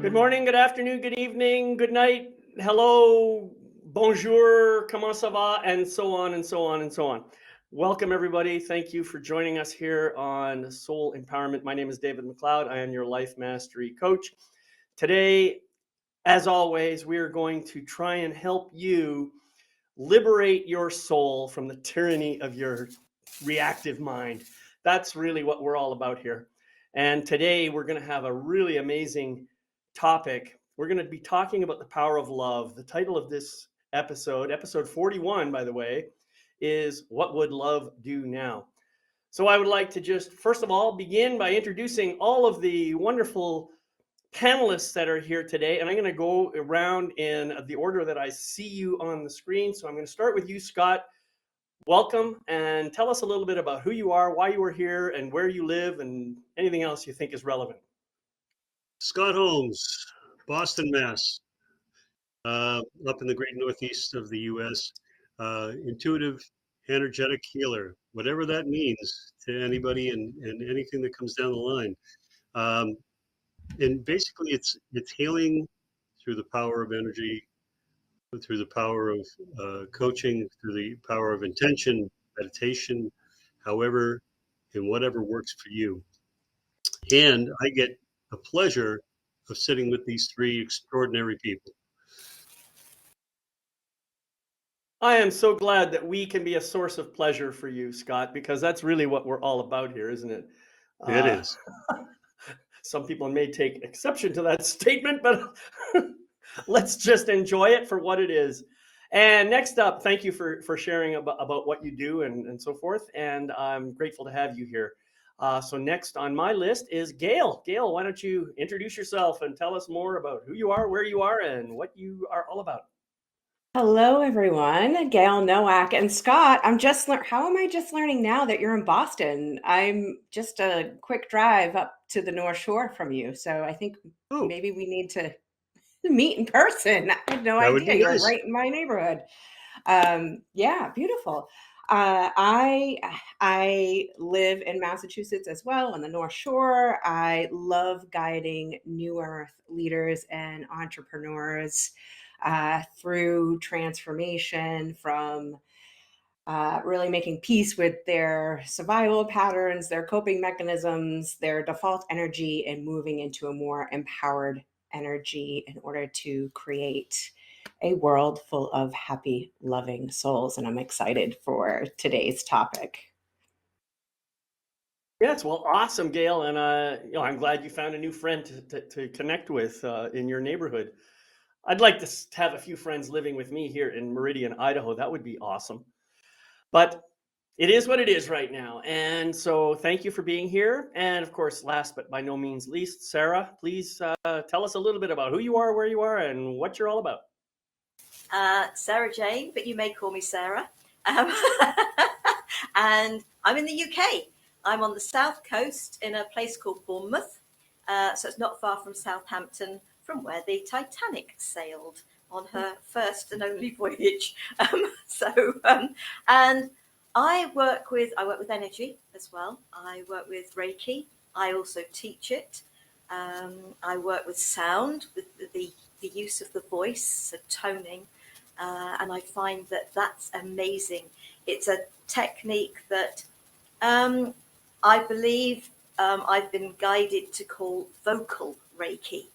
Good morning, good afternoon, good evening, good night, hello, bonjour, comment ça va, and so on and so on and so on. Welcome, everybody. Thank you for joining us here on Soul Empowerment. My name is David McLeod. I am your life mastery coach. Today, as always, we are going to try and help you liberate your soul from the tyranny of your reactive mind. That's really what we're all about here. And today we're going to have a really amazing topic. We're going to be talking about the power of love. The title of this episode 41, by the way, is What Would Love Do Now? So I would like to just, first of all, begin by introducing all of the wonderful panelists that are here today, and I'm going to go around in the order that I see you on the screen. So I'm going to start with you, Scott. Welcome, and tell us a little bit about who you are, why you are here, and where you live, and anything else you think is relevant. Scott Holmes, Boston, Mass, up in the great northeast of the U.S. Intuitive, energetic healer, whatever that means to anybody and anything that comes down the line. Um, and basically, it's healing through the power of energy, through the power of coaching, through the power of intention, meditation, however and whatever works for you. And I get a pleasure of sitting with these three extraordinary people. I am so glad that we can be a source of pleasure for you, Scott, because that's really what we're all about here, isn't it? It Uh, is. some people may take exception to that statement, but let's just enjoy it for what it is. And next up, thank you for sharing about what you do and so forth. And I'm grateful to have you here. So next on my list is Gail. Gail, why don't you introduce yourself and tell us more about who you are, where you are, and what you are all about? Hello, everyone. Gail Nowak and Scott. How am I just learning now that you're in Boston? I'm just a quick drive up to the North Shore from you, so I think Oh, maybe we need to meet in person. I had no that would idea be you were nice. right in my neighborhood. Yeah, beautiful. I live in Massachusetts as well on the North Shore. I love guiding New Earth leaders and entrepreneurs through transformation from really making peace with their survival patterns, their coping mechanisms, their default energy, and moving into a more empowered energy in order to create a world full of happy, loving souls. And I'm excited for today's topic. Yes, well, awesome, Gail, and I'm glad you found a new friend to connect with in your neighborhood. I'd like to have a few friends living with me here in Meridian, Idaho. That would be awesome. But it is what it is right now. And so thank you for being here. And of course, last but by no means least, Sarah, please tell us a little bit about who you are, where you are, and what you're all about. Sarah Jane, but you may call me Sarah. Um, and I'm in the UK. I'm on the south coast in a place called Bournemouth. So it's not far from Southampton, from where the Titanic sailed on her first and only voyage. And I work with energy as well. I work with Reiki. I also teach it. I work with sound, with the use of the voice, so toning. And I find that that's amazing. It's a technique that I believe I've been guided to call vocal Reiki.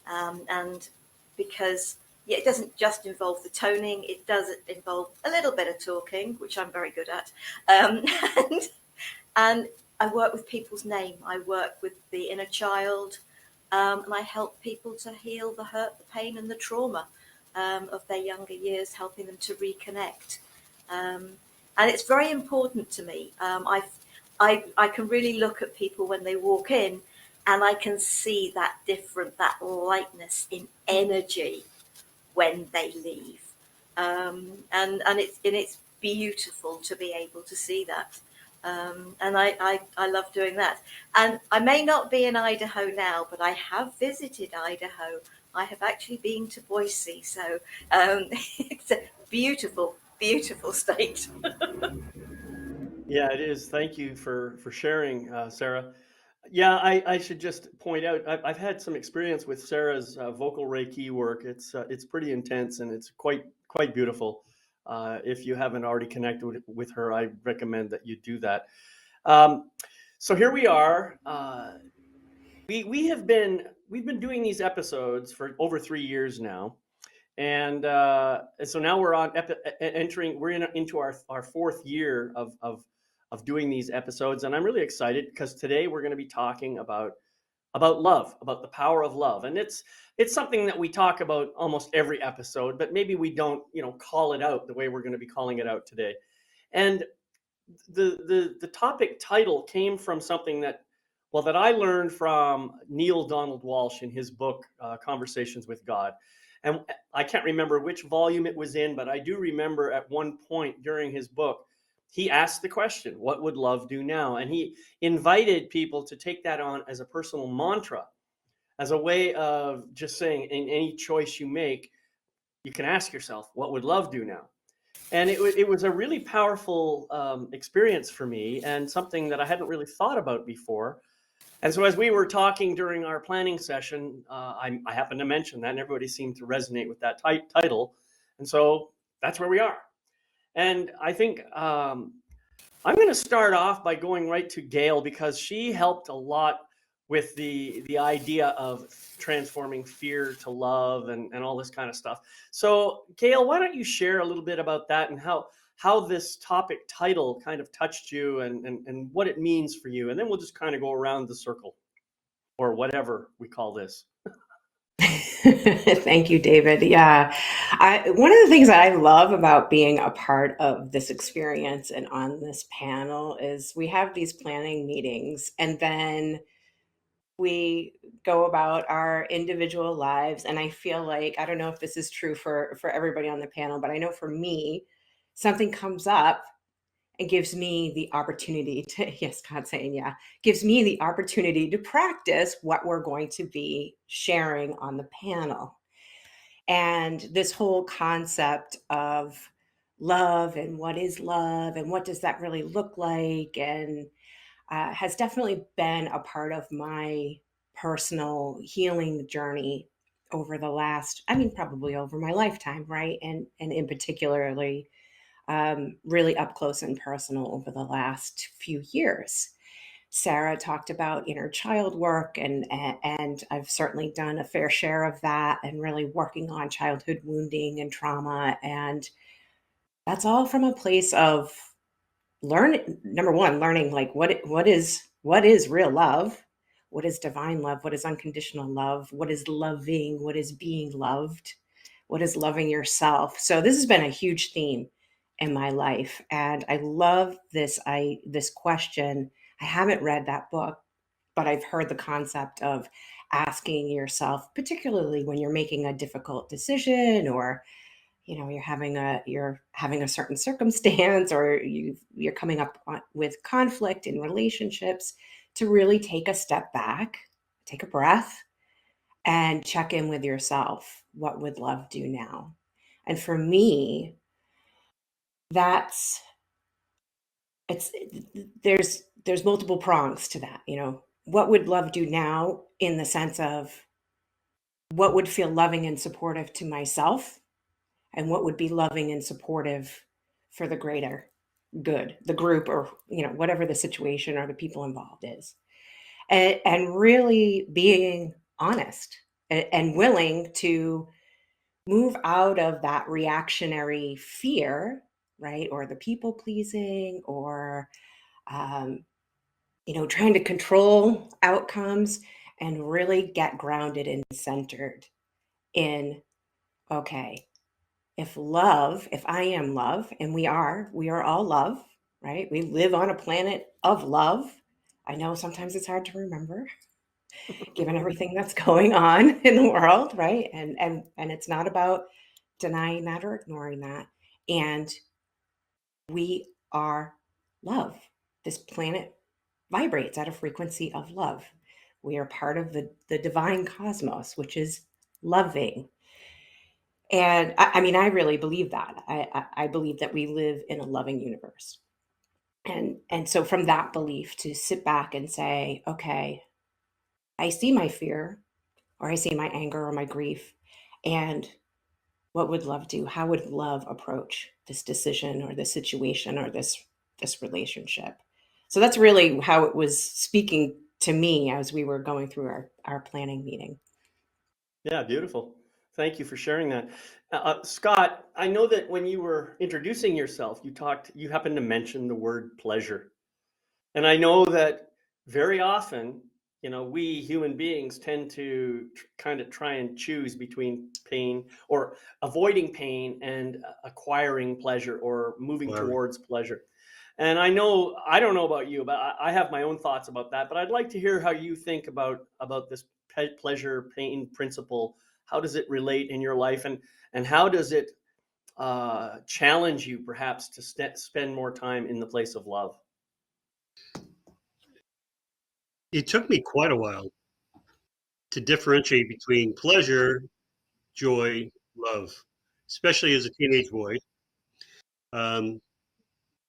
And because it doesn't just involve the toning, it does involve a little bit of talking, which I'm very good at. And, and I work with people's name. I work with the inner child, and I help people to heal the hurt, the pain, and the trauma of their younger years, helping them to reconnect. And it's very important to me. I can really look at people when they walk in, and I can see that lightness in energy when they leave. And it's beautiful to be able to see that. And I love doing that. And I may not be in Idaho now, but I have visited Idaho. I have actually been to Boise. So it's a beautiful, beautiful state. Yeah, it is. Thank you for sharing, Sarah. Yeah, I should just point out I've had some experience with Sarah's vocal Reiki work. It's pretty intense and it's quite beautiful. If you haven't already connected with her, I recommend that you do that. Um, so here we are. We've been doing these episodes for over 3 years now, and so now we're entering into our fourth year of doing these episodes, and I'm really excited because today we're going to be talking about love, about the power of love, and it's something that we talk about almost every episode, but maybe we don't call it out the way we're going to be calling it out today. And the topic title came from something that I learned from Neil Donald Walsh in his book Conversations with God. And I can't remember which volume it was in, but I do remember at one point during his book he asked the question, what would love do now? And he invited people to take that on as a personal mantra, as a way of just saying, in any choice you make, you can ask yourself, what would love do now? And it was a really powerful experience for me, and something that I hadn't really thought about before. And so, as we were talking during our planning session, I happened to mention that, and everybody seemed to resonate with that title. And so that's where we are. And I think I'm going to start off by going right to Gail, because she helped a lot with the idea of transforming fear to love and all this kind of stuff. So, Gail, why don't you share a little bit about that, and how this topic title kind of touched you, and what it means for you, and then we'll just kind of go around the circle, or whatever we call this. Thank you, David. Yeah. One of the things that I love about being a part of this experience and on this panel is we have these planning meetings, and then we go about our individual lives. And I feel like, I don't know if this is true for everybody on the panel, but I know for me, something comes up and gives me the opportunity to, yes, God saying, yeah, gives me the opportunity to practice what we're going to be sharing on the panel. And this whole concept of love, and what is love, and what does that really look like, and has definitely been a part of my personal healing journey over the last, I mean, probably over my lifetime, right? And in particularly, really up close and personal over the last few years. Sarah talked about inner child work, and I've certainly done a fair share of that, and really working on childhood wounding and trauma. And that's all from a place of number one, learning like what is real love, what is divine love, what is unconditional love, what is loving, what is being loved, what is loving yourself. So this has been a huge theme in my life, and I love this question. I haven't read that book, but I've heard the concept of asking yourself, particularly when you're making a difficult decision, or you're having a certain circumstance, or you're coming up with conflict in relationships, to really take a step back, take a breath, and check in with yourself. What would love do now? And for me, that's it's there's multiple prongs to that. What would love do now, in the sense of what would feel loving and supportive to myself, and what would be loving and supportive for the greater good, the group, or whatever the situation or the people involved is. And really being honest and willing to move out of that reactionary fear, right? Or the people pleasing, or trying to control outcomes, and really get grounded and centered in, okay, if I am love, and we are all love, right? We live on a planet of love. I know sometimes it's hard to remember given everything that's going on in the world, right? And it's not about denying that or ignoring that. And we are love. This planet vibrates at a frequency of love. We are part of the divine cosmos, which is loving. And I mean, I really believe that. I believe that we live in a loving universe. And so from that belief to sit back and say, okay, I see my fear, or I see my anger or my grief, and what would love do? How would love approach this decision or this situation or this relationship? So that's really how it was speaking to me as we were going through our planning meeting. Yeah, beautiful. Thank you for sharing that. Scott, I know that when you were introducing yourself, you happened to mention the word pleasure. And I know that very often, we human beings tend to kind of try and choose between pain or avoiding pain and acquiring pleasure or moving Larry. towards pleasure. And I don't know about you, but I have my own thoughts about that. But I'd like to hear how you think about this pleasure pain principle. How does it relate in your life, and how does it challenge you perhaps to spend more time in the place of love? It took me quite a while to differentiate between pleasure, joy, love, especially as a teenage boy. Um,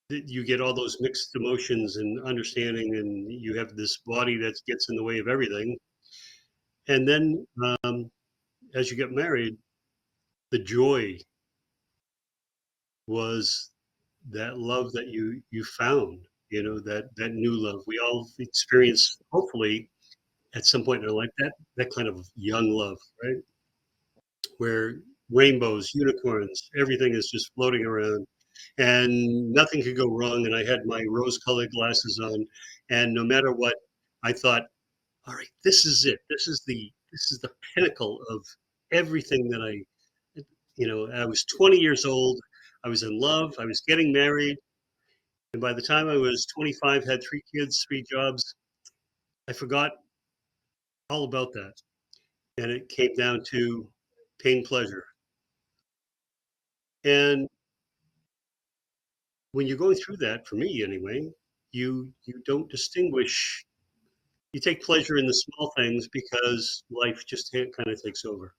you get all those mixed emotions and understanding, and you have this body that gets in the way of everything. And then as you get married, the joy was that love that you found, that new love. We all experience, hopefully, at some point in our life, that kind of young love, right? Where rainbows, unicorns, everything is just floating around and nothing could go wrong. And I had my rose colored glasses on. And no matter what, I thought, all right, this is it. This is the pinnacle of everything that I was 20 years old. I was in love. I was getting married. And by the time I was 25, had 3 kids, 3 jobs, I forgot all about that. And it came down to pain, pleasure. And when you're going through that, for me anyway, you don't distinguish. You take pleasure in the small things because life just kind of takes over.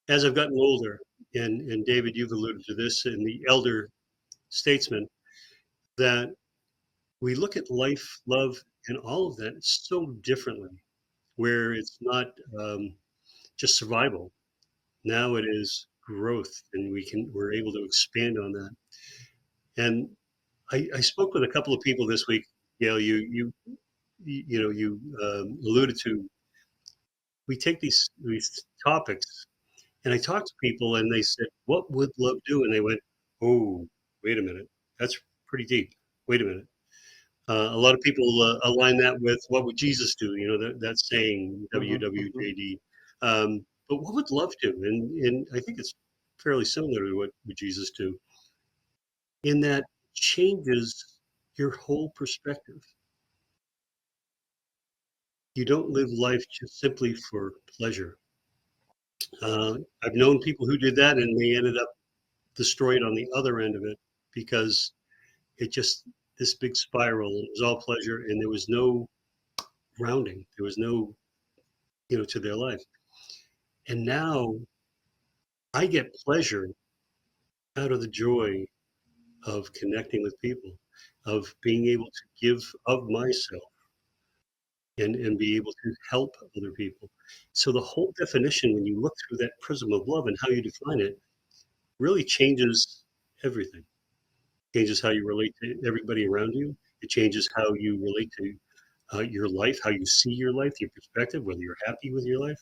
As I've gotten older, and David, you've alluded to this in the elder statesman, that we look at life, love, and all of that so differently, where it's not just survival. Now it is growth, and we're able to expand on that. And I spoke with a couple of people this week. Gail, you alluded to. We take these topics, and I talked to people, and they said, "What would love do?" And they went, "Oh, wait a minute, that's pretty deep. Wait a minute." A lot of people align that with what would Jesus do? That saying WWJD. But what would love do? And I think it's fairly similar to what would Jesus do, in that changes your whole perspective. You don't live life just simply for pleasure. I've known people who did that, and they ended up destroyed on the other end of it because it just this big spiral. It was all pleasure, and there was no grounding. There was no to their life. And now I get pleasure out of the joy of connecting with people, of being able to give of myself and be able to help other people. So the whole definition, when you look through that prism of love and how you define it, really changes everything. It changes how you relate to everybody around you. It changes how you relate to your life, how you see your life, your perspective, whether you're happy with your life,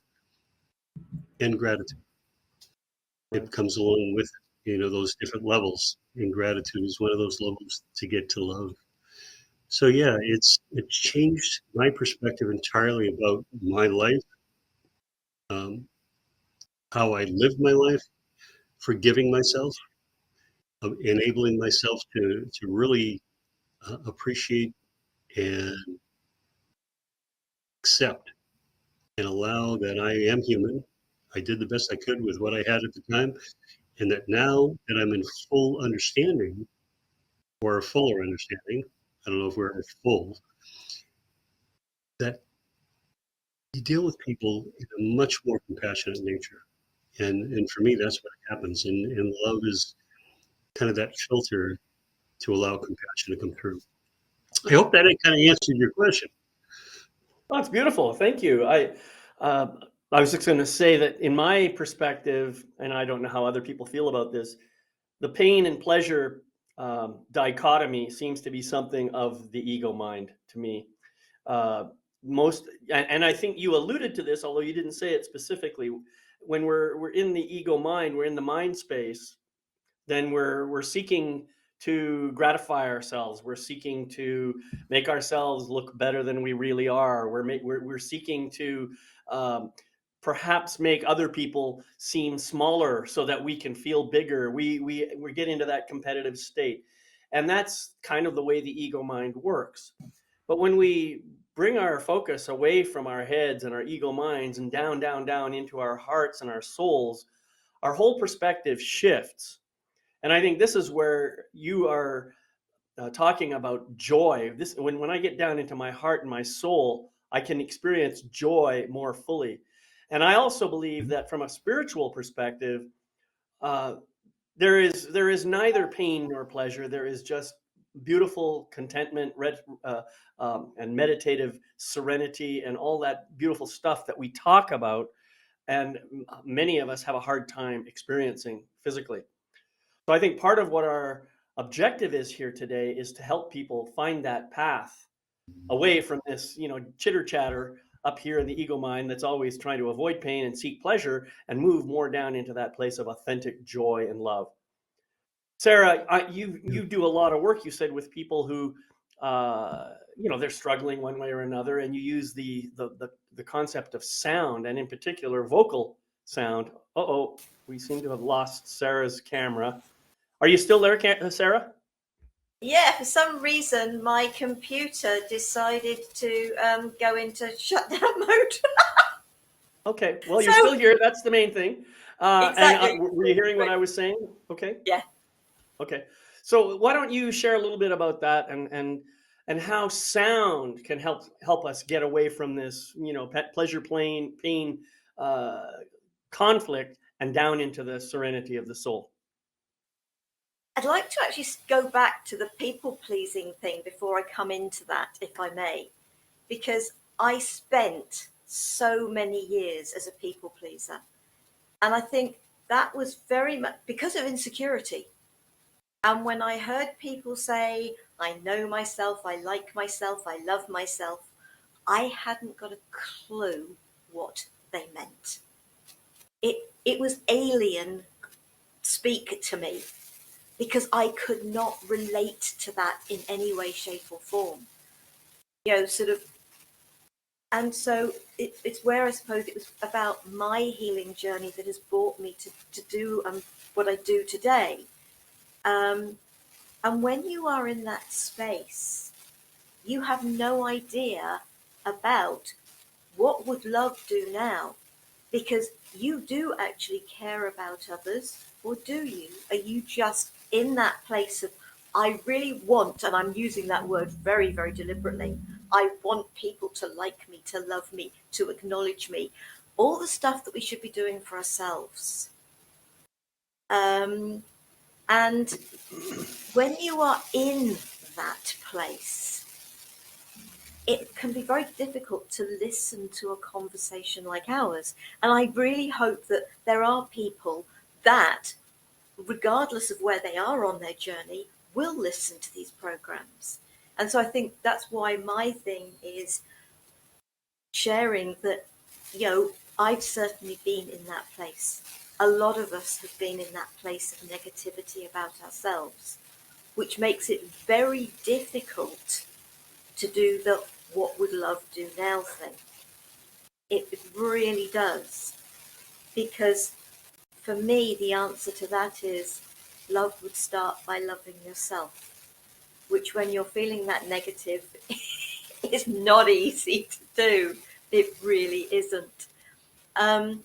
and gratitude. It comes along with those different levels. And gratitude is one of those levels to get to love. So yeah, it changed my perspective entirely about my life, um, how I live my life, forgiving myself, enabling myself to really appreciate and accept and allow that I am human. I did the best I could with what I had at the time, and that now that I'm in full understanding or a fuller understanding, I don't know if we're full, that you deal with people in a much more compassionate nature. And for me, that's what happens. And love is kind of that filter to allow compassion to come through. I hope that kind of answered your question. Oh, it's beautiful. Thank you. Uh, I was just going to say that in my perspective, and I don't know how other people feel about this, the pain and pleasure dichotomy seems to be something of the ego mind to me. Uh, and I think you alluded to this, although you didn't say it specifically. When we're in the ego mind, we're in the mind space, then we're seeking to gratify ourselves. We're seeking to make ourselves look better than we really are. We're seeking to perhaps make other people seem smaller so that we can feel bigger. We get into that competitive state, and that's kind of the way the ego mind works. But when we bring our focus away from our heads and our ego minds and down, down, down into our hearts and our souls, our whole perspective shifts. And I think this is where you are talking about joy. This when I get down into my heart and my soul, I can experience joy more fully. And I also believe that from a spiritual perspective, uh, there is neither pain nor pleasure. There is just beautiful contentment, and meditative serenity, and all that beautiful stuff that we talk about, and many of us have a hard time experiencing physically. So I think part of what our objective is here today is to help people find that path away from this, chitter chatter up here in the ego mind that's always trying to avoid pain and seek pleasure, and move more down into that place of authentic joy and love. Sarah, you do a lot of work, you said, with people who, they're struggling one way or another, and you use the concept of sound, and in particular vocal sound. Uh-oh, we seem to have lost Sarah's camera. Are you still there, Sarah? Yeah, for some reason, my computer decided to go into shutdown mode. Okay, well, you're So still here. That's the main thing. exactly. Were you hearing what I was saying? Okay. Yeah. Okay. So why don't you share a little bit about that, and how sound can help us get away from this, pleasure, pain, uh, conflict, and down into the serenity of the soul. I'd like to actually go back to the people pleasing thing before I come into that, if I may, because I spent so many years as a people pleaser. And I think that was very much because of insecurity. And when I heard people say, I know myself, I like myself, I love myself, I hadn't got a clue what they meant. It was alien speak to me because I could not relate to that in any way, shape, or form. Sort of. And so it's where I suppose it was about my healing journey that has brought me to do what I do today. And when you are in that space, you have no idea about what would love do now, because you do actually care about others, or do you? Are you just in that place of, I really want, and I'm using that word very, very deliberately, I want people to like me, to love me, to acknowledge me, all the stuff that we should be doing for ourselves. And when you are in that place, it can be very difficult to listen to a conversation like ours. And I really hope that there are people that, regardless of where they are on their journey, will listen to these programs. And so I think that's why my thing is sharing that, I've certainly been in that place. A lot of us have been in that place of negativity about ourselves, which makes it very difficult to do the what would love do now thing. It really does. Because for me, the answer to that is love would start by loving yourself, which when you're feeling that negative is not easy to do. It really isn't. And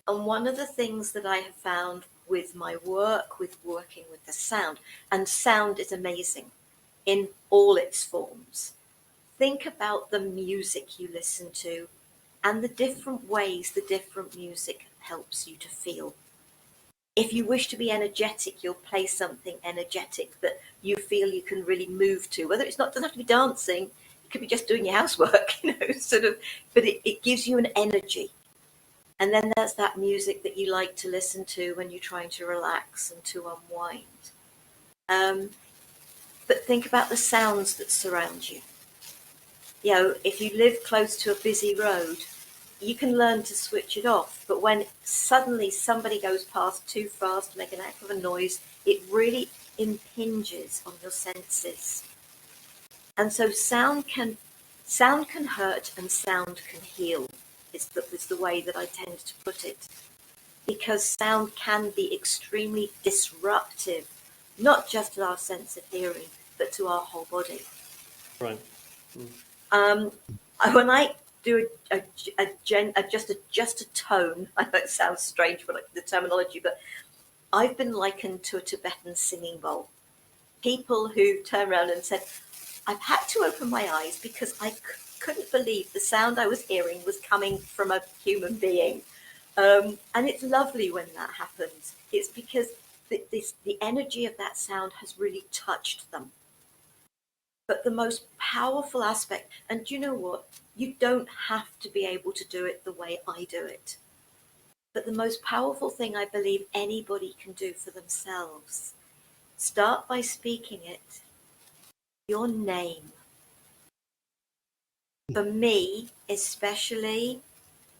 one of the things that I have found with my work, with working with the sound, and sound is amazing in all its forms. Think about the music you listen to and the different ways the different music helps you to feel. If you wish to be energetic, you'll play something energetic that you feel you can really move to. Whether it's not doesn't have to be dancing, it could be just doing your housework, sort of. But it gives you an energy. And then there's that music that you like to listen to when you're trying to relax and to unwind. But think about the sounds that surround you. If you live close to a busy road, you can learn to switch it off. But when suddenly somebody goes past too fast to make an heck of a noise, it really impinges on your senses. And so sound can hurt and sound can heal. Is the way that I tend to put it, because sound can be extremely disruptive, not just to our sense of hearing, but to our whole body. Right. When I do just a tone, I know it sounds strange for the terminology, but I've been likened to a Tibetan singing bowl. People who turn around and said, I've had to open my eyes because I couldn't believe the sound I was hearing was coming from a human being. And it's lovely when that happens. It's because the energy of that sound has really touched them. But the most powerful aspect, and do you know what? You don't have to be able to do it the way I do it. But the most powerful thing I believe anybody can do for themselves, start by speaking it, your name. For me, especially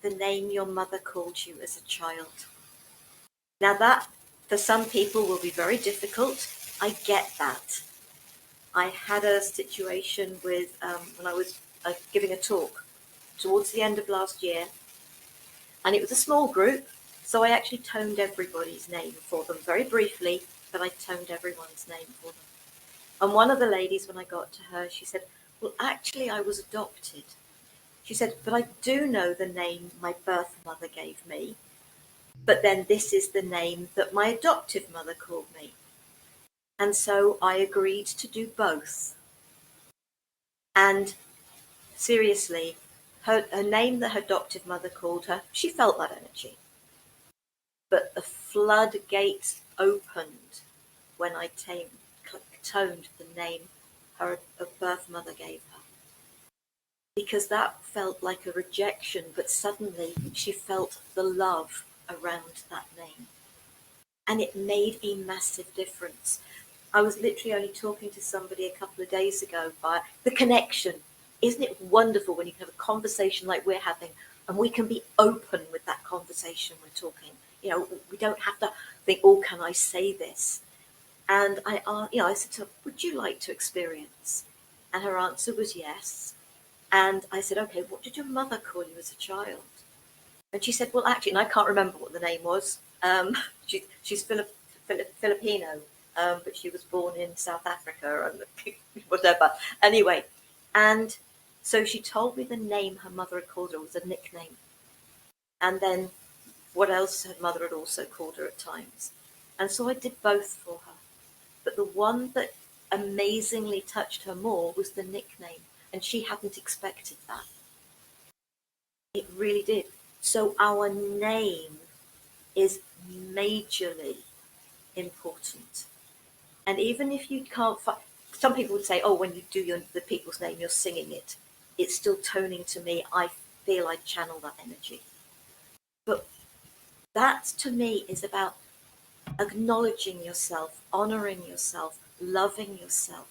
the name your mother called you as a child. Now that, for some people, will be very difficult. I get that. I had a situation with, when I was giving a talk towards the end of last year, and it was a small group, so I actually toned everybody's name for them very briefly, but I toned everyone's name for them. And one of the ladies, when I got to her, she said, well, actually, I was adopted. She said, but I do know the name my birth mother gave me, but then this is the name that my adoptive mother called me. And so I agreed to do both. And seriously, her name that her adoptive mother called her, she felt that energy. But the floodgates opened when I toned the name her birth mother gave her. Because that felt like a rejection, but suddenly she felt the love around that name. And it made a massive difference. I was literally only talking to somebody a couple of days ago about the connection. Isn't it wonderful when you can have a conversation like we're having and we can be open with that conversation we're talking? We don't have to think, oh, can I say this? And I said to her, would you like to experience? And her answer was yes. And I said, okay, what did your mother call you as a child? And she said, well, actually, and I can't remember what the name was. She's Filipino, but she was born in South Africa and whatever. Anyway, and so she told me the name her mother had called her was a nickname. And then what else her mother had also called her at times. And so I did both for her. But the one that amazingly touched her more was the nickname. And she hadn't expected that. It really did. So our name is majorly important. And even if you can't find, some people would say, oh, when you do the people's name, you're singing it. It's still toning to me. I feel I channel that energy. But that, to me, is about acknowledging yourself, honoring yourself, loving yourself.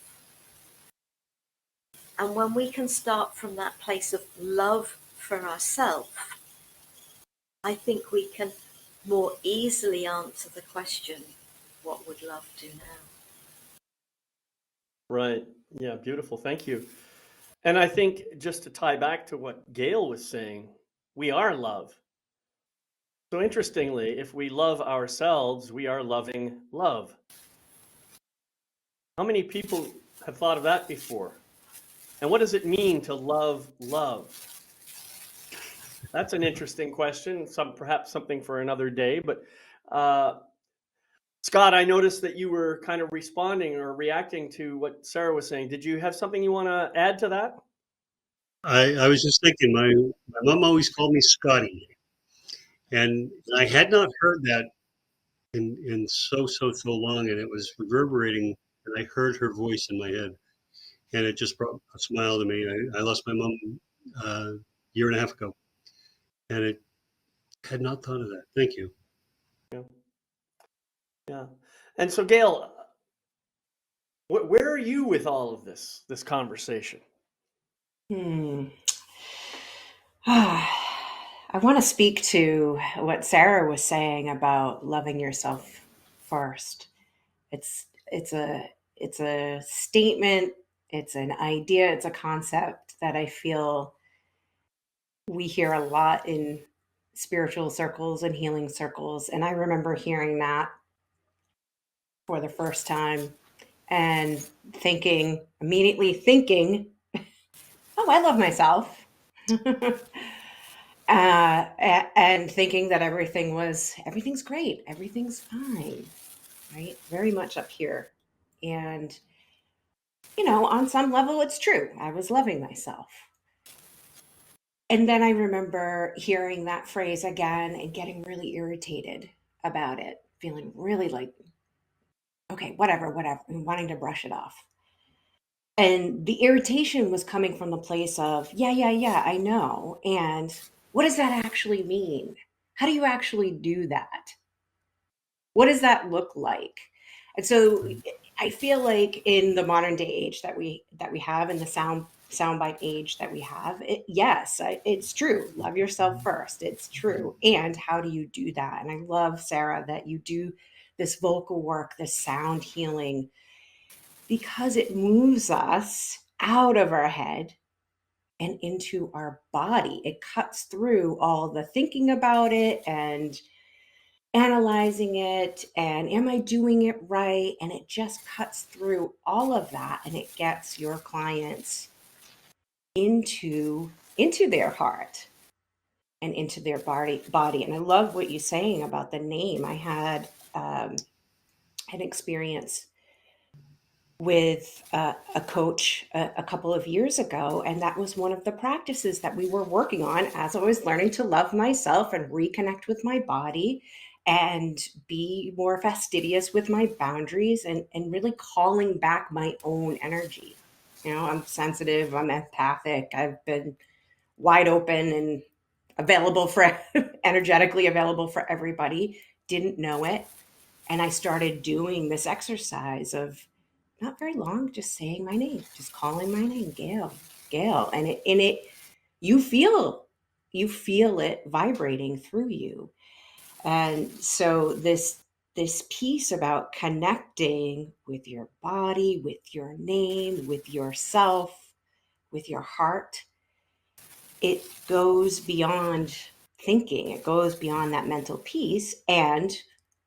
And when we can start from that place of love for ourselves, I think we can more easily answer the question, what would love do now? Right. Yeah, beautiful. Thank you. And I think just to tie back to what Gail was saying, we are love. So interestingly, if we love ourselves, we are loving love. How many people have thought of that before? And what does it mean to love love? That's an interesting question. Perhaps something for another day. But Scott, I noticed that you were kind of responding or reacting to what Sarah was saying. Did you have something you want to add to that? I was just thinking, my mom always called me Scotty, and I had not heard that in so long, and it was reverberating, and I heard her voice in my head, and it just brought a smile to me. I lost my mom a year and a half ago, and it had not thought of that. Thank you. Yeah. Yeah. And so, Gail, where are you with all of this conversation? Hmm. I want to speak to what Sarah was saying about loving yourself first. It's a statement, it's an idea, it's a concept that I feel we hear a lot in spiritual circles and healing circles. And I remember hearing that for the first time and immediately thinking, oh, I love myself. And thinking that everything's great, everything's fine, right? Very much up here. And, on some level, it's true. I was loving myself. And then I remember hearing that phrase again and getting really irritated about it, feeling really like, okay, whatever, and wanting to brush it off. And the irritation was coming from the place of, yeah, I know. And what does that actually mean? How do you actually do that? What does that look like? And so I feel like in the modern day age that we have, in the soundbite age that we have, it's true. Love yourself first. It's true. And how do you do that? And I love, Sarah, that you do this vocal work, this sound healing, because it moves us out of our head and into our body. It cuts through all the thinking about it and analyzing it and am I doing it right? And it just cuts through all of that, and it gets your clients into their heart and into their body. And I love what you're saying about the name. I had an experience with a coach a couple of years ago, and that was one of the practices that we were working on as I was learning to love myself and reconnect with my body and be more fastidious with my boundaries and really calling back my own energy. I'm sensitive, I'm empathic, I've been wide open and available for energetically available for everybody, didn't know it. And I started doing this exercise of not very long, just saying my name, just calling my name, Gail, Gail. And you feel it vibrating through you. And so this piece about connecting with your body, with your name, with yourself, with your heart, it goes beyond thinking. It goes beyond that mental piece. And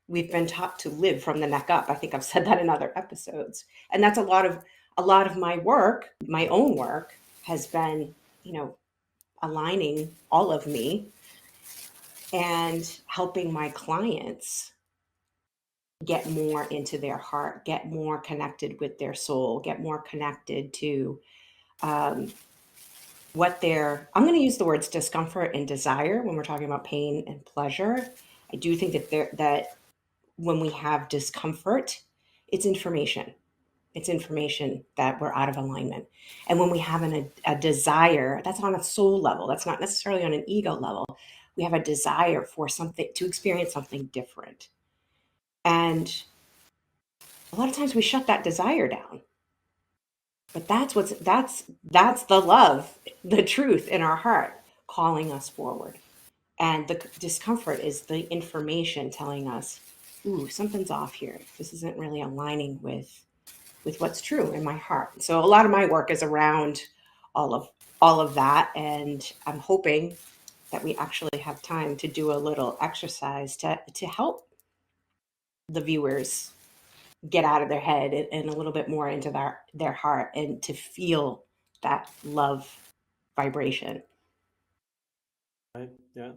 we've been taught to live from the neck up. I think I've said that in other episodes. And that's a lot of my work, my own work, has been, aligning all of me and helping my clients get more into their heart, get more connected with their soul, get more connected to um, I'm going to use the words discomfort and desire when we're talking about pain and pleasure. I do think that when we have discomfort, it's information. It's information that we're out of alignment. And when we have a desire, that's on a soul level. That's not necessarily on an ego level. We have a desire for something, to experience something different. And a lot of times we shut that desire down. But that's the love, the truth in our heart calling us forward. And the discomfort is the information telling us, ooh, something's off here. This isn't really aligning with what's true in my heart. So a lot of my work is around all of that. And I'm hoping that we actually have time to do a little exercise to help the viewers get out of their head and a little bit more into their heart and to feel that love vibration. Right? Yeah.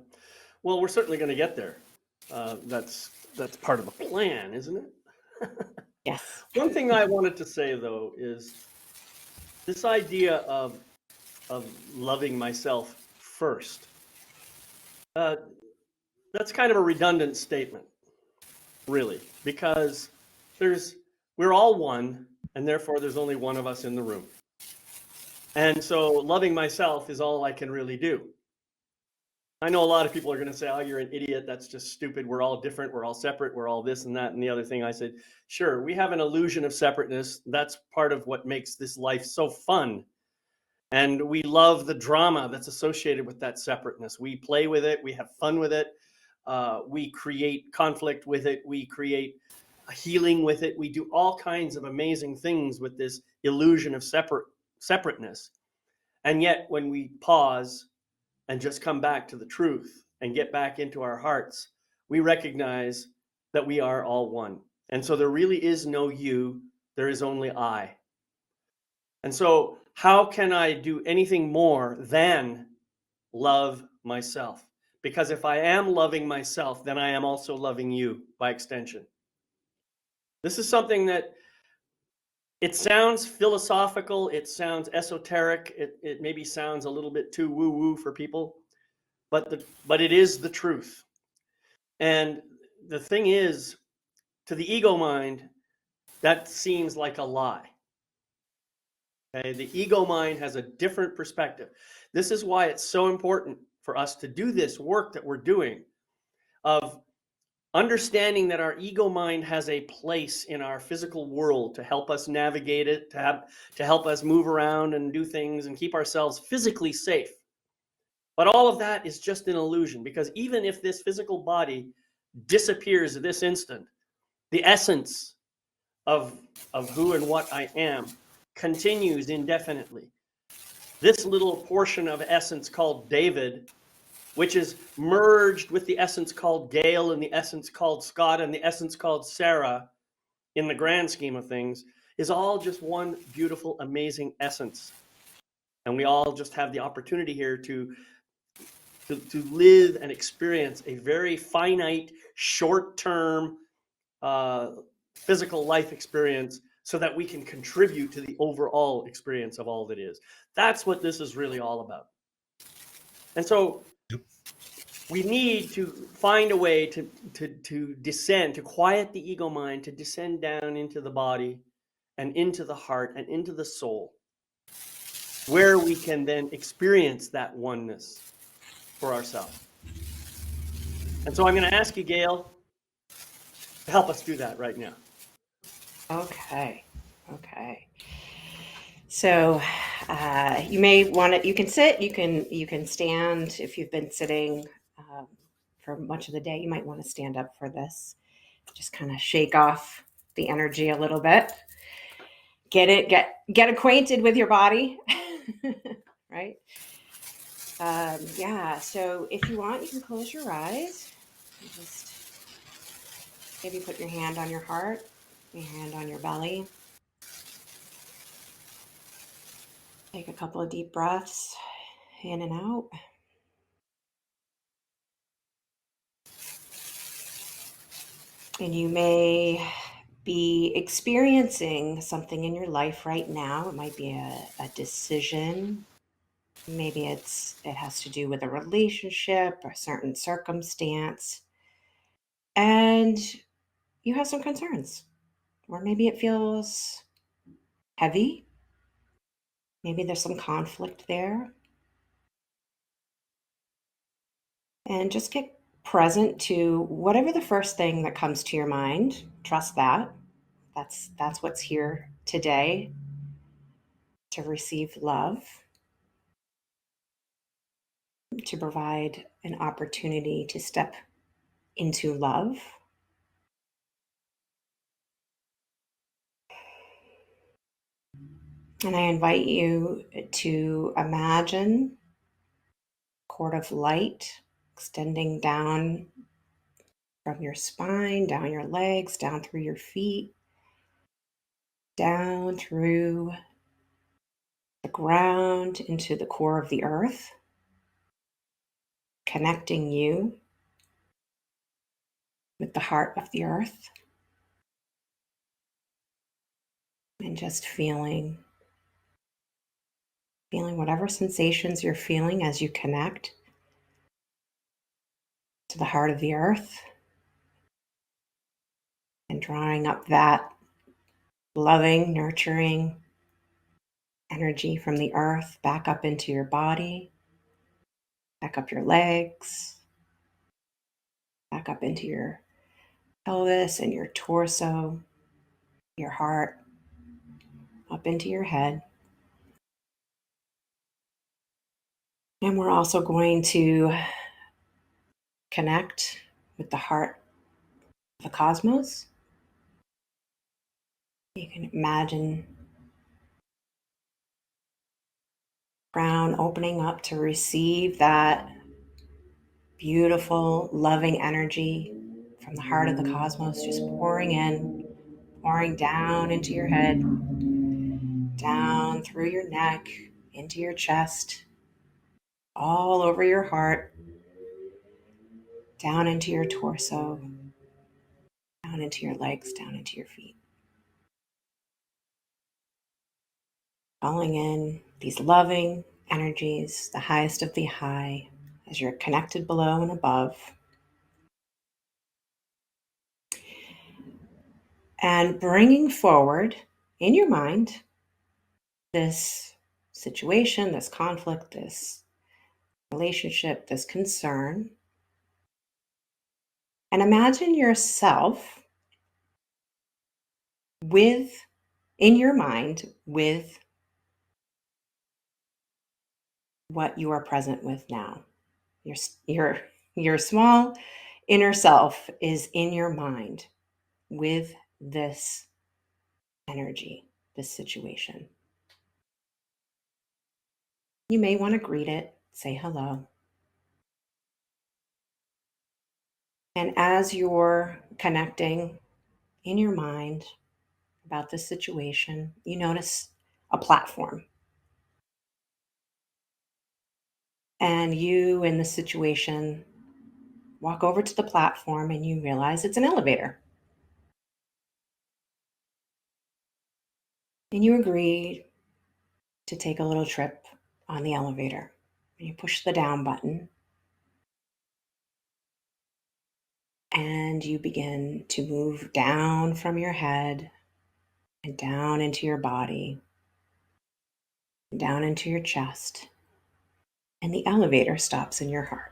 Well, we're certainly going to get there. That's part of the plan, isn't it? Yes. One thing I wanted to say though is this idea of loving myself first. That's kind of a redundant statement. really, because we're all one, and therefore there's only one of us in the room. And so loving myself is all I can really do. I know a lot of people are going to say, oh, you're an idiot. That's just stupid. We're all different. We're all separate. We're all this and that and the other thing. I said, sure, we have an illusion of separateness. That's part of what makes this life so fun. And we love the drama that's associated with that separateness. We play with it. We have fun with it. We create conflict with it. We create healing with it. We do all kinds of amazing things with this illusion of separateness. And yet, when we pause and just come back to the truth and get back into our hearts, we recognize that we are all one. And so there really is no you, there is only I. And so, how can I do anything more than love myself? Because if I am loving myself, then I am also loving you by extension. This is something that it sounds philosophical, it sounds esoteric, it maybe sounds a little bit too woo-woo for people, but it is the truth. And the thing is, to the ego mind, that seems like a lie. Okay? The ego mind has a different perspective. This is why it's so important for us to do this work that we're doing of understanding that our ego mind has a place in our physical world to help us navigate it, to help us move around and do things and keep ourselves physically safe. But all of that is just an illusion, because even if this physical body disappears at this instant, the essence of who and what I am continues indefinitely. This little portion of essence called David, which is merged with the essence called Gail and the essence called Scott and the essence called Sarah, in the grand scheme of things, is all just one beautiful, amazing essence. And we all just have the opportunity here to live and experience a very finite, short-term physical life experience so that we can contribute to the overall experience of all that is. That's what this is really all about. And so we need to find a way to descend, to quiet the ego mind, to descend down into the body and into the heart and into the soul, where we can then experience that oneness for ourselves. And so I'm going to ask you, Gail, to help us do that right now. Okay. So you may want to. You can sit. You can stand. If you've been sitting for much of the day, you might want to stand up for this. Just kind of shake off the energy a little bit. Get acquainted with your body, right? Yeah. So if you want, you can close your eyes. And just maybe put your hand on your heart, your hand on your belly. Take a couple of deep breaths in and out. And you may be experiencing something in your life right now. It might be a decision. Maybe it has to do with a relationship or a certain circumstance. And you have some concerns. Or maybe it feels heavy. Maybe there's some conflict there. And just get present to whatever the first thing that comes to your mind. Trust that. That's what's here today, to receive love, to provide an opportunity to step into love. And I invite you to imagine a cord of light extending down from your spine, down your legs, down through your feet, down through the ground into the core of the earth, connecting you with the heart of the earth, and just feeling whatever sensations you're feeling as you connect to the heart of the earth. drawing up that loving, nurturing energy from the earth back up into your body, back up your legs, back up into your pelvis and your torso, your heart, up into your head. And we're also going to connect with the heart of the cosmos. You can imagine crown opening up to receive that beautiful, loving energy from the heart of the cosmos, just pouring in, pouring down into your head, down through your neck, into your chest, all over your heart, down into your torso, down into your legs, down into your feet. Calling in these loving energies, the highest of the high, as you're connected below and above. And bringing forward in your mind this situation, this conflict, this relationship, this concern. And imagine yourself in your mind with what you are present with now. Your small inner self is in your mind with this energy, this situation. You may want to greet it, say hello. And as you're connecting in your mind about this situation, you notice a platform. And you, in the situation, walk over to the platform and you realize it's an elevator. And you agree to take a little trip on the elevator. And you push the down button. And you begin to move down from your head and down into your body, down into your chest. And the elevator stops in your heart.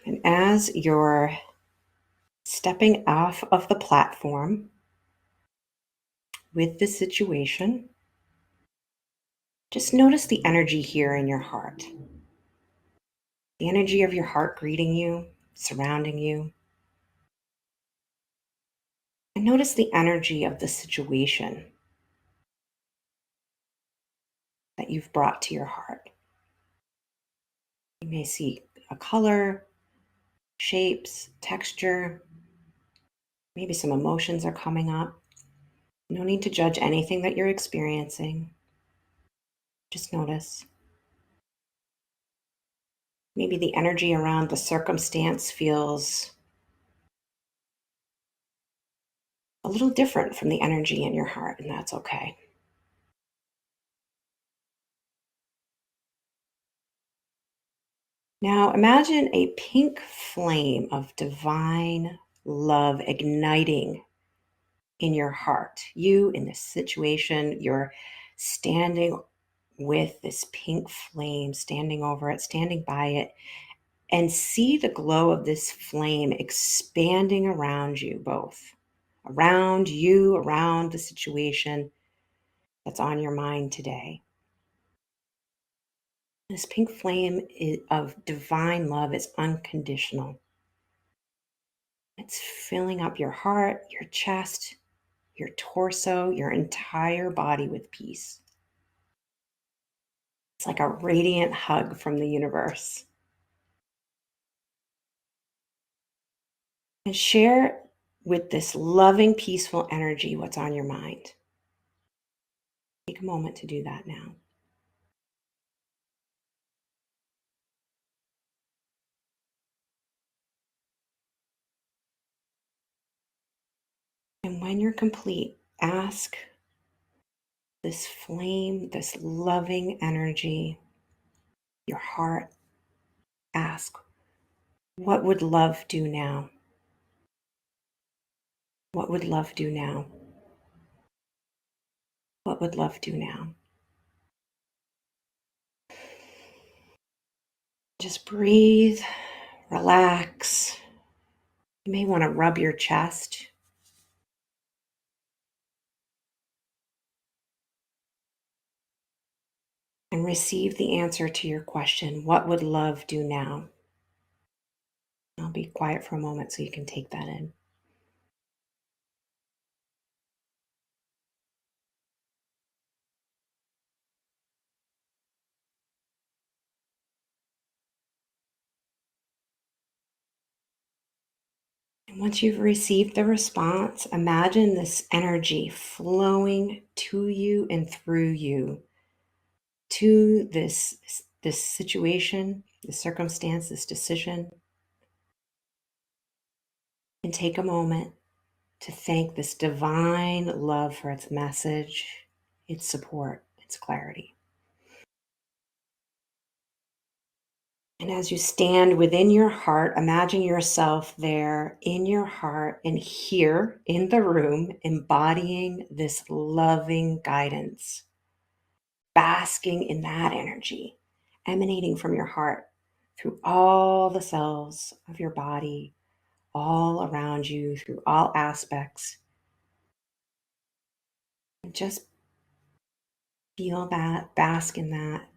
And as you're stepping off of the platform with the situation, just notice the energy here in your heart. The energy of your heart greeting you, surrounding you. And notice the energy of the situation that you've brought to your heart. You may see a color, shapes, texture. Maybe some emotions are coming up. No need to judge anything that you're experiencing. Just notice. Maybe the energy around the circumstance feels a little different from the energy in your heart, and that's okay. Now imagine a pink flame of divine love igniting in your heart. You in this situation, you're standing with this pink flame, standing over it, standing by it, and see the glow of this flame expanding around you both, around you, around the situation that's on your mind today. This pink flame of divine love is unconditional. It's filling up your heart, your chest, your torso, your entire body with peace. It's like a radiant hug from the universe. And share with this loving, peaceful energy what's on your mind. Take a moment to do that now. And when you're complete, ask this flame, this loving energy, your heart, ask, what would love do now? What would love do now? What would love do now? Just breathe, relax. You may want to rub your chest. And receive the answer to your question, what would love do now? I'll be quiet for a moment so you can take that in. And once you've received the response, imagine this energy flowing to you and through you to this situation, this circumstance, this decision. And take a moment to thank this divine love for its message, its support, its clarity. And as you stand within your heart, imagine yourself there in your heart and here in the room, embodying this loving guidance, basking in that energy, emanating from your heart through all the cells of your body, all around you, through all aspects. And just feel that, bask in that.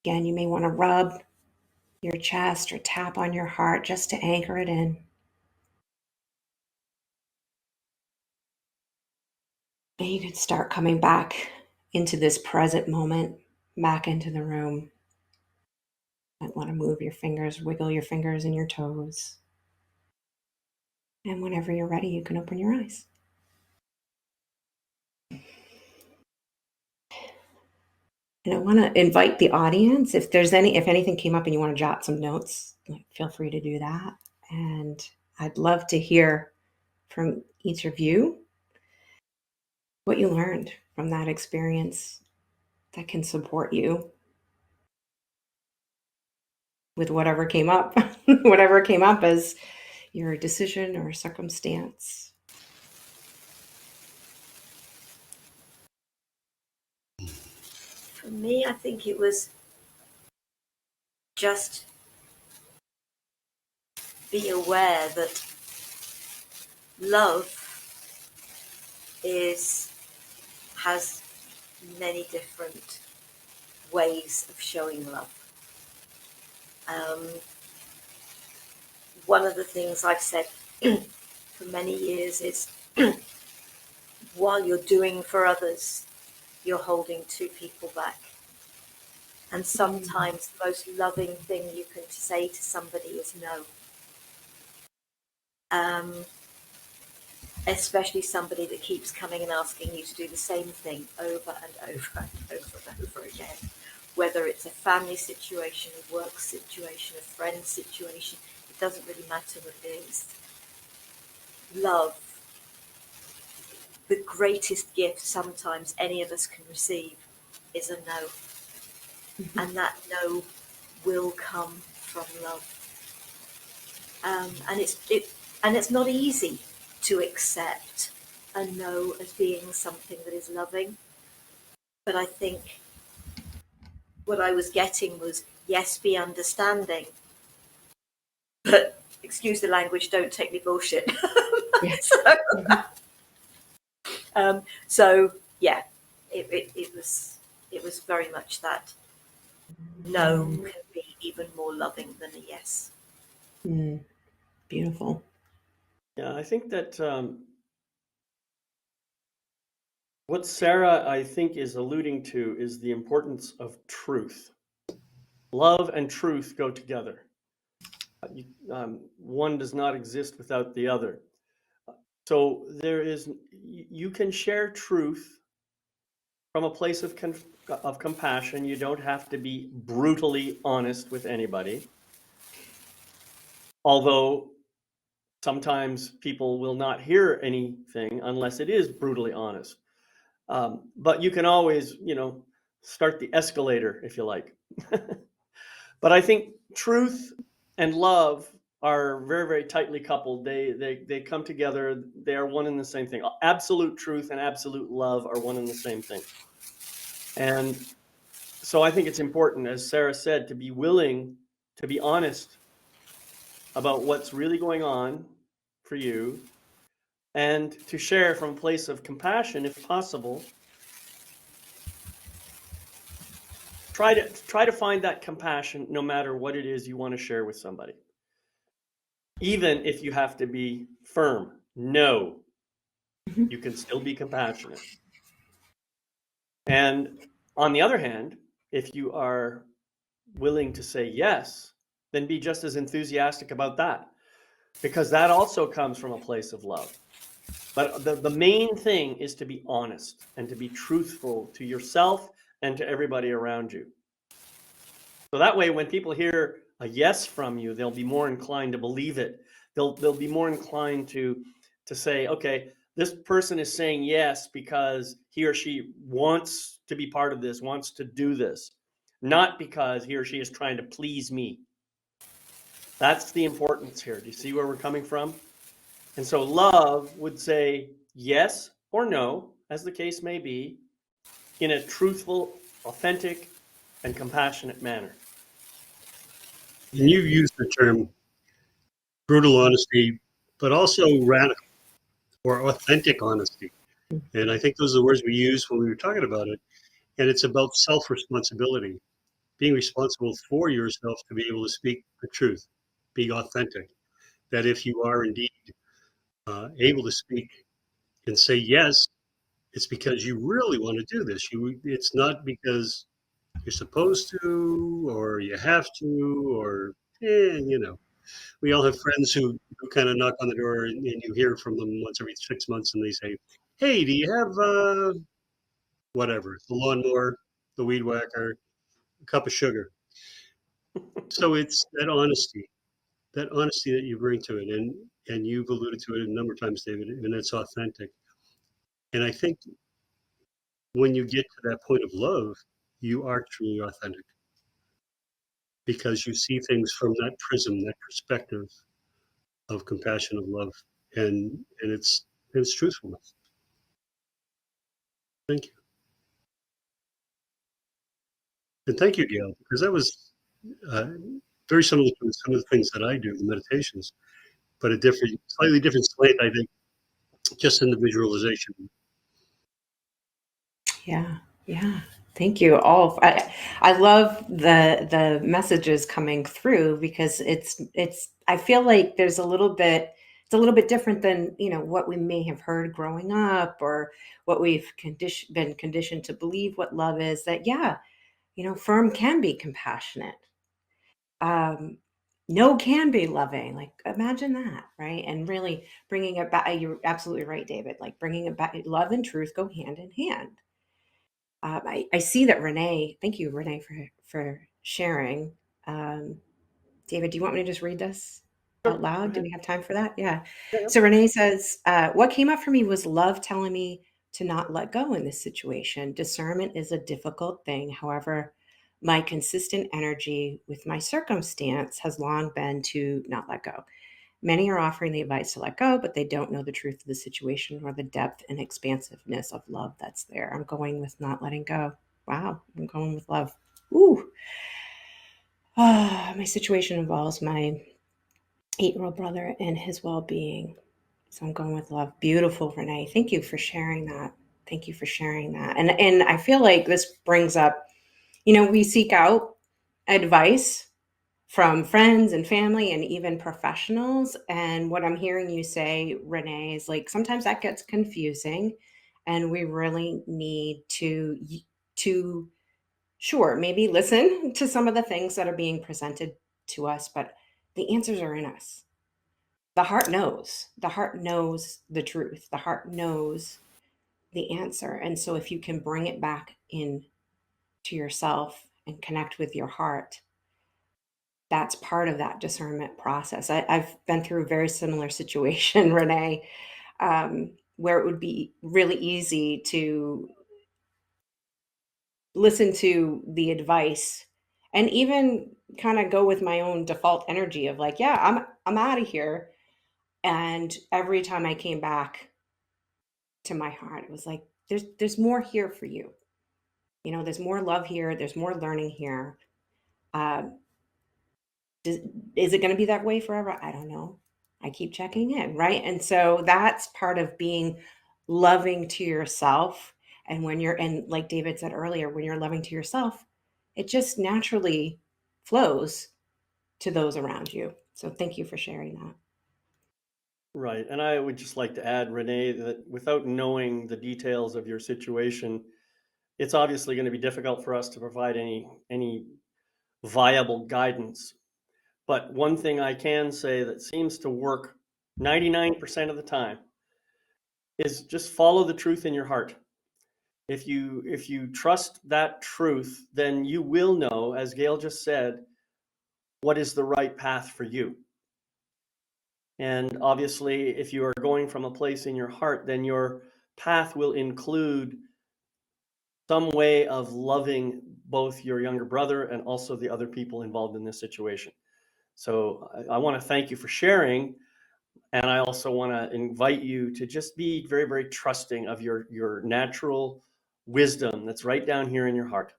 Again, you may want to rub your chest or tap on your heart just to anchor it in. And you can start coming back into this present moment, back into the room. You might want to move your fingers, wiggle your fingers and your toes. And whenever you're ready, you can open your eyes. And I want to invite the audience, if anything came up and you want to jot some notes, feel free to do that. And I'd love to hear from each of you what you learned from that experience that can support you with whatever came up, whatever came up as your decision or circumstance. For me, I think it was just be aware that love has many different ways of showing love. One of the things I've said for many years is while you're doing for others, you're holding two people back. And sometimes the most loving thing you can say to somebody is no. Especially somebody that keeps coming and asking you to do the same thing over and over and over and over again. Whether it's a family situation, a work situation, a friend situation, it doesn't really matter what it is. Love, the greatest gift sometimes any of us can receive is a no. Mm-hmm. And that no will come from love. And it's not easy to accept a no as being something that is loving. But I think what I was getting was, yes, be understanding, but excuse the language, don't take me bullshit. Yes. So yeah, it was very much that no can be even more loving than a yes. Beautiful. Yeah, I think that what Sarah, I think, is alluding to is the importance of truth. Love and truth go together. One does not exist without the other. So you can share truth from a place of compassion. You don't have to be brutally honest with anybody. Although sometimes people will not hear anything unless it is brutally honest. But you can always, start the escalator if you like. But I think truth and love are very, very tightly coupled. They come together. They are one and the same thing. Absolute truth and absolute love are one and the same thing. And so I think it's important, as Sarah said, to be willing to be honest about what's really going on for you, and to share from a place of compassion if possible. Try to find that compassion no matter what it is you want to share with somebody. Even if you have to be firm, no, you can still be compassionate. And on the other hand, if you are willing to say yes, then be just as enthusiastic about that, because that also comes from a place of love. But the main thing is to be honest and to be truthful to yourself and to everybody around you. So that way, when people hear a yes from you, they'll be more inclined to believe it. They'll be more inclined to say, okay, this person is saying yes because he or she wants to be part of this, wants to do this, not because he or she is trying to please me. That's the importance here. Do you see where we're coming from? And so love would say yes or no, as the case may be, in a truthful, authentic, and compassionate manner. And you used the term brutal honesty, but also radical or authentic honesty. And I think those are the words we used when we were talking about it. And it's about self-responsibility, being responsible for yourself to be able to speak the truth, be authentic. That if you are indeed able to speak and say yes, it's because you really want to do this. It's not because you're supposed to or you have to or we all have friends who kind of knock on the door and you hear from them once every 6 months and they say, hey, do you have whatever, the lawnmower, the weed whacker, a cup of sugar? So it's that honesty that you bring to it. And you've alluded to it a number of times, David, and it's authentic. And I think when you get to that point of love, you are truly authentic because you see things from that prism, that perspective of compassion, of love, and it's truthfulness. Thank you. And thank you, Gail, because that was very similar to some of the things that I do, the meditations, but a slightly different slant, I think, just in the visualization. Yeah, yeah. Thank you all. I love the messages coming through because it's I feel like there's a little bit it's a little bit different than what we may have heard growing up or what we've been conditioned to believe what love is. That firm can be compassionate. Um, no can be loving. Like imagine that, right? And really bringing it back. You're absolutely right, David. Like bringing it back. Love and truth go hand in hand. I see that Renee. Thank you, Renee, for sharing. David, do you want me to just read this Sure, out loud? go Do ahead. we have time for that? Yeah. Yeah. So Renee says, what came up for me was love telling me to not let go in this situation. Discernment is a difficult thing. However, my consistent energy with my circumstance has long been to not let go. Many are offering the advice to let go, but they don't know the truth of the situation or the depth and expansiveness of love that's there. I'm going with not letting go. Wow, I'm going with love. Ooh. My situation involves my 8-year-old brother and his well-being. So I'm going with love. Beautiful, Renee. Thank you for sharing that. Thank you for sharing that. And I feel like this brings up, we seek out advice from friends and family and even professionals. And what I'm hearing you say, Renee, is like sometimes that gets confusing and we really need to sure, maybe listen to some of the things that are being presented to us, but the answers are in us. The heart knows. The heart knows the truth. The heart knows the answer. And so if you can bring it back in to yourself and connect with your heart, that's part of that discernment process. I've been through a very similar situation, Renee, where it would be really easy to listen to the advice and even kind of go with my own default energy of like, yeah, I'm out of here. And every time I came back to my heart, it was like, there's more here for you. You know, there's more love here. There's more learning here. Uh, does, is it going to be that way forever? I don't know. I keep checking in, right? And so that's part of being loving to yourself. And when you're, and like David said earlier, when you're loving to yourself, it just naturally flows to those around you. So thank you for sharing that. Right. And I would just like to add, Renee, that without knowing the details of your situation, it's obviously going to be difficult for us to provide any viable guidance. But one thing I can say that seems to work 99% of the time is just follow the truth in your heart. If you trust that truth, then you will know, as Gail just said, what is the right path for you. And obviously, if you are going from a place in your heart, then your path will include some way of loving both your younger brother and also the other people involved in this situation. So I want to thank you for sharing. And I also want to invite you to just be very, very trusting of your natural wisdom that's right down here in your heart.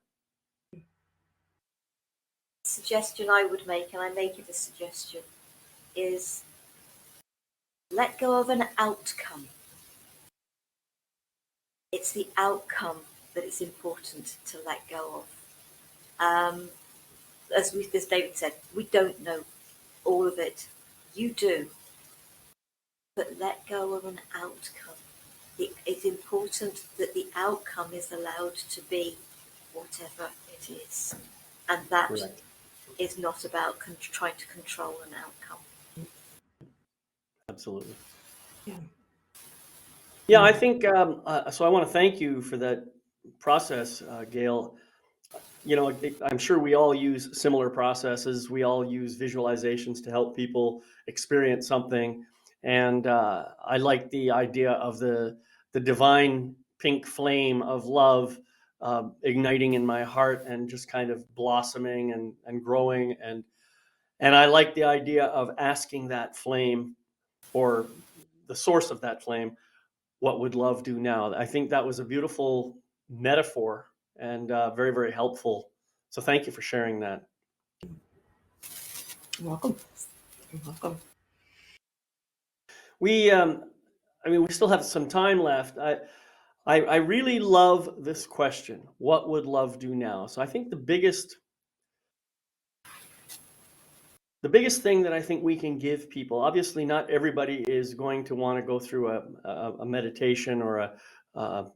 Suggestion I would make, and I make it a suggestion, is let go of an outcome. It's the outcome that is important to let go of. As David said, we don't know all of it. You do, but let go of an outcome. It's important that the outcome is allowed to be whatever it is, and that Correct. is not about trying to control an outcome. Absolutely. Yeah. Yeah, I think so. I want to thank you for that process, Gail. You know, I'm sure we all use similar processes. We all use visualizations to help people experience something. And I like the idea of the divine pink flame of love igniting in my heart and just kind of blossoming and growing. And I like the idea of asking that flame, or the source of that flame, what would love do now? I think that was a beautiful metaphor and very, very helpful. So thank you for sharing that. You're welcome. You're welcome. We, we still have some time left. I really love this question. What would love do now? So I think the biggest thing that I think we can give people, obviously not everybody is going to want to go through a meditation or a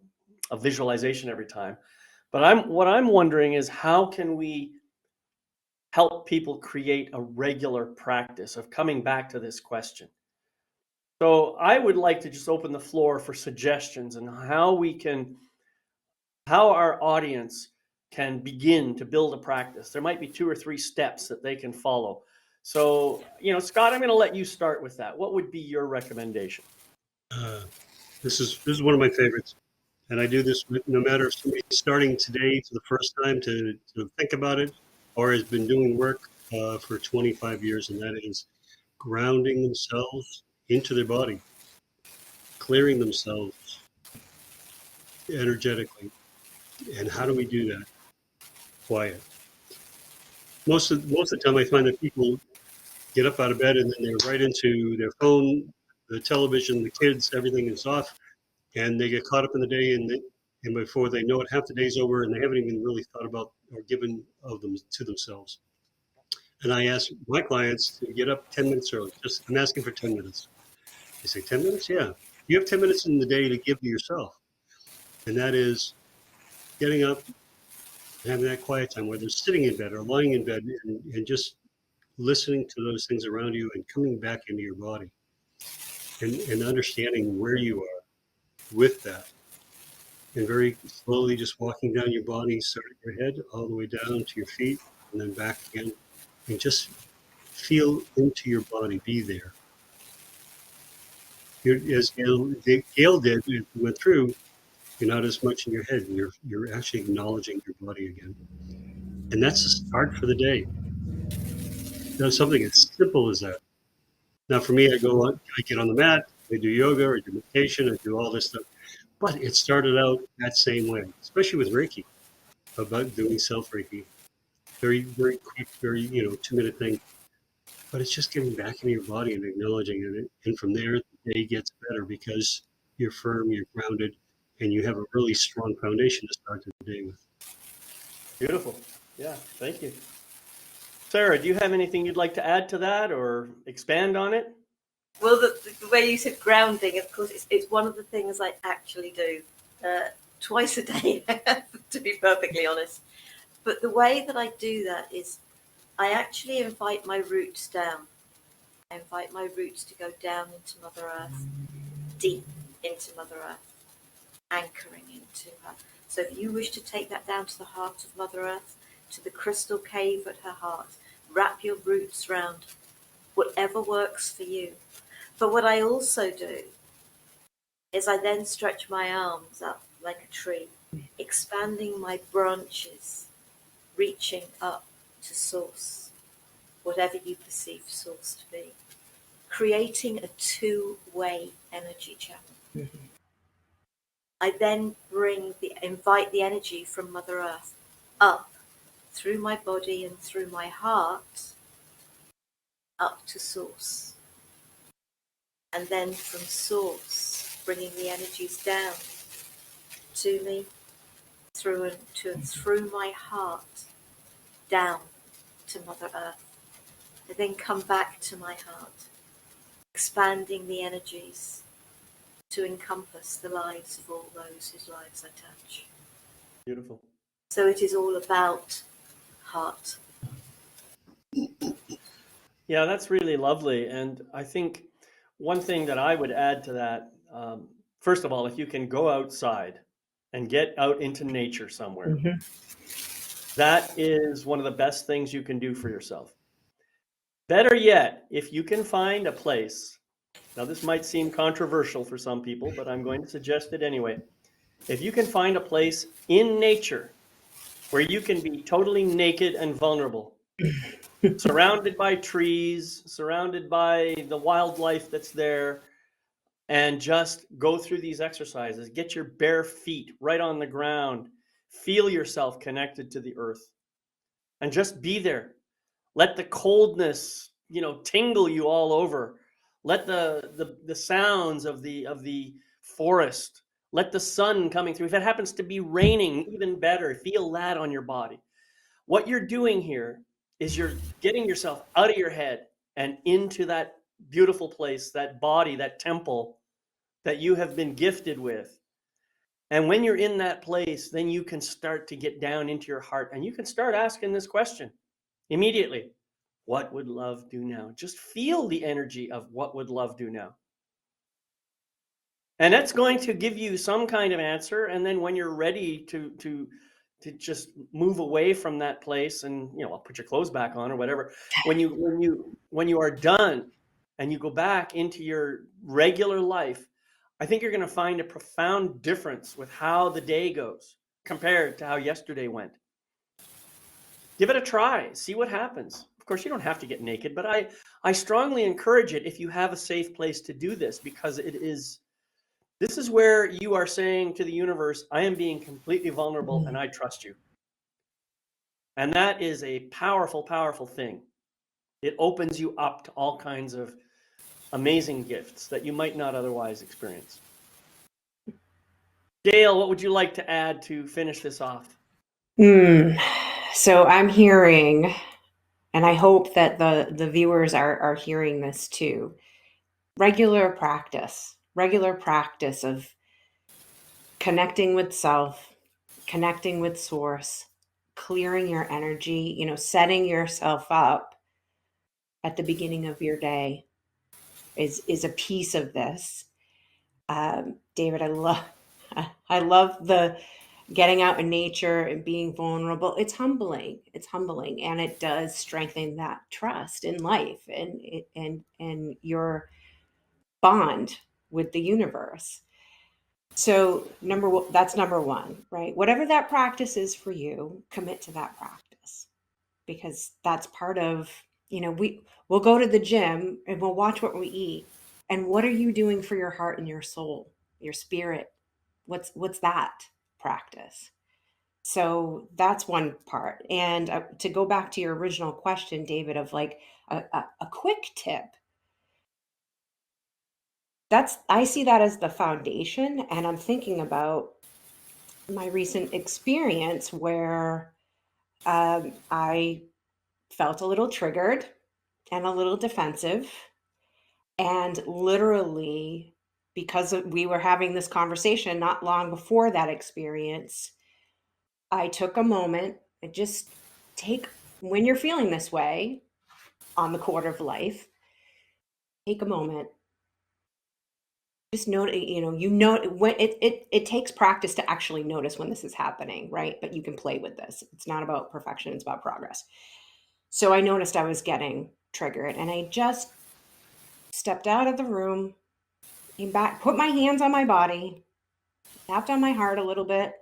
visualization every time. But what I'm wondering is, how can we help people create a regular practice of coming back to this question? So I would like to just open the floor for suggestions on how our audience can begin to build a practice. There might be 2 or 3 steps that they can follow. So, Scott, I'm going to let you start with that. What would be your recommendation? This is one of my favorites, and I do this no matter if somebody's starting today for the first time to think about it, or has been doing work for 25 years, and that is grounding themselves into their body, clearing themselves energetically. And how do we do that? Quiet. Most of the time, I find that people get up out of bed and then they're right into their phone, the television, the kids, everything is off, and they get caught up in the day, and before they know it, half the day's over, and they haven't even really thought about or given of them to themselves. And I ask my clients to get up 10 minutes early. I'm asking for 10 minutes. They say, 10 minutes? Yeah. You have 10 minutes in the day to give to yourself. And that is getting up, having that quiet time, whether it's sitting in bed or lying in bed, and just listening to those things around you and coming back into your body, and understanding where you are with that. And very slowly just walking down your body, starting at your head all the way down to your feet and then back again. And just feel into your body, be there. As Gail did, we went through, you're not as much in your head. You're actually acknowledging your body again. And that's the start for the day. Something as simple as that. Now, for me, I get on the mat, I do yoga, I do meditation, I do all this stuff. But it started out that same way, especially with Reiki, about doing self Reiki. Very, very quick, very, 2-minute thing. But it's just getting back into your body and acknowledging it. And from there, the day gets better because you're firm, you're grounded, and you have a really strong foundation to start the day with. Beautiful. Yeah, thank you. Sarah, do you have anything you'd like to add to that or expand on it? Well, the way you said grounding, of course, it's one of the things I actually do twice a day, to be perfectly honest. But the way that I do that is I actually invite my roots down. I invite my roots to go down into Mother Earth, deep into Mother Earth, anchoring into her. So if you wish to take that down to the heart of Mother Earth, to the crystal cave at her heart, wrap your roots round whatever works for you. But what I also do is I then stretch my arms up like a tree, expanding my branches, reaching up to source, whatever you perceive source to be, creating a two-way energy channel. Mm-hmm. I then invite the energy from Mother Earth up through my body and through my heart, up to source. And then from source, bringing the energies down to me, through my heart, down to Mother Earth. I then come back to my heart, expanding the energies to encompass the lives of all those whose lives I touch. Beautiful. So it is all about heart. Yeah, that's really lovely. And I think one thing that I would add to that, first of all, if you can go outside and get out into nature somewhere, Mm-hmm. that is one of the best things you can do for yourself. Better yet, if you can find a place, now this might seem controversial for some people, but I'm going to suggest it anyway. If you can find a place in nature where you can be totally naked and vulnerable, surrounded by trees, surrounded by the wildlife that's there, and just go through these exercises. Get your bare feet right on the ground. Feel yourself connected to the earth and just be there. Let the coldness, tingle you all over. Let the sounds of the forest, let the sun coming through. If it happens to be raining, even better. Feel that on your body. What you're doing here is you're getting yourself out of your head and into that beautiful place, that body, that temple that you have been gifted with. And when you're in that place, then you can start to get down into your heart and you can start asking this question immediately. What would love do now? Just feel the energy of what would love do now. And that's going to give you some kind of answer. And then when you're ready to just move away from that place and I'll put your clothes back on or whatever. When you are done and you go back into your regular life, I think you're going to find a profound difference with how the day goes compared to how yesterday went. Give it a try. See what happens. Of course, you don't have to get naked, but I strongly encourage it if you have a safe place to do this, because this is where you are saying to the universe, I am being completely vulnerable and I trust you. And that is a powerful, powerful thing. It opens you up to all kinds of amazing gifts that you might not otherwise experience. Dale, what would you like to add to finish this off? So I'm hearing, and I hope that the viewers are hearing this too, regular practice of connecting with self, connecting with source, clearing your energy, setting yourself up at the beginning of your day is a piece of this. David, I love the getting out in nature and being vulnerable. It's humbling, and it does strengthen that trust in life and your bond with the universe. So that's number one, right? Whatever that practice is for you, commit to that practice. because that's part of, we'll go to the gym and we'll watch what we eat. And what are you doing for your heart and your soul, your spirit? What's that practice? So that's one part. And to go back to your original question, David, of like a quick tip, I see that as the foundation. And I'm thinking about my recent experience where I felt a little triggered and a little defensive. And literally, because we were having this conversation not long before that experience, I took a moment and just when you're feeling this way on the quarter of life, take a moment. Just note, when it takes practice to actually notice when this is happening, right? But you can play with this. It's not about perfection, it's about progress. So I noticed I was getting triggered, and I just stepped out of the room, came back, put my hands on my body, tapped on my heart a little bit,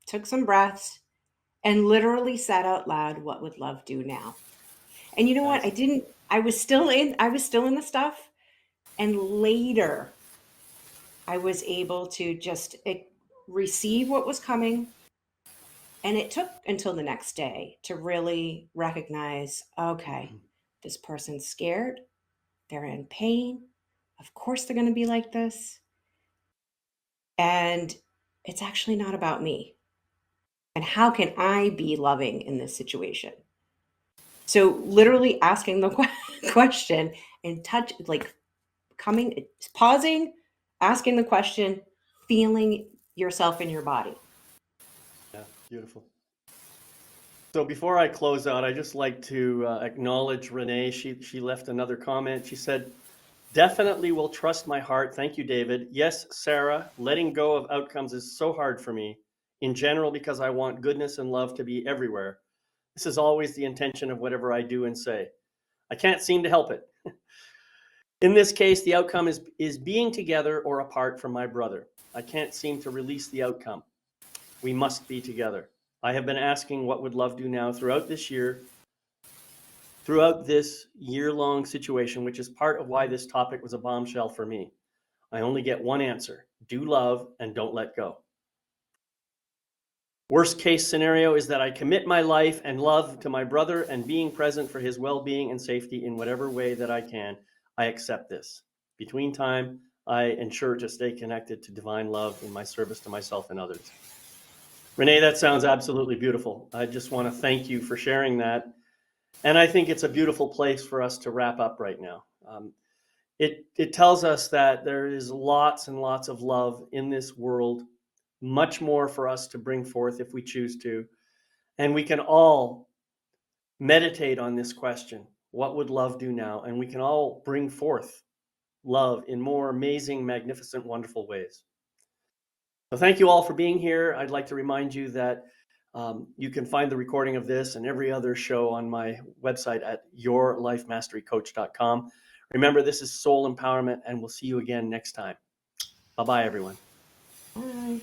took some breaths, and literally said out loud, "What would love do now?" And you know what? I was still in the stuff. And later I was able to just receive what was coming. And it took until the next day to really recognize, okay, this person's scared. They're in pain. Of course they're going to be like this. And it's actually not about me. And how can I be loving in this situation? So literally asking the question and pausing, asking the question, feeling yourself in your body. Yeah, beautiful. So before I close out, I just like to acknowledge Renee. She left another comment. She said, "Definitely will trust my heart. Thank you, David. Yes, Sarah, letting go of outcomes is so hard for me in general because I want goodness and love to be everywhere. This is always the intention of whatever I do and say. I can't seem to help it. In this case, the outcome is being together or apart from my brother. I can't seem to release the outcome. We must be together. I have been asking what would love do now throughout this year-long situation, which is part of why this topic was a bombshell for me. I only get one answer: do love and don't let go. Worst case scenario is that I commit my life and love to my brother and being present for his well-being and safety in whatever way that I can. I accept this. Between time, I ensure to stay connected to divine love in my service to myself and others." Renee, that sounds absolutely beautiful. I just want to thank you for sharing that. And I think it's a beautiful place for us to wrap up right now. It tells us that there is lots and lots of love in this world, much more for us to bring forth if we choose to. And we can all meditate on this question: what would love do now? And we can all bring forth love in more amazing, magnificent, wonderful ways. So thank you all for being here. I'd like to remind you that you can find the recording of this and every other show on my website at yourlifemasterycoach.com. Remember, this is soul empowerment, and we'll see you again next time. Bye-bye, everyone. Bye.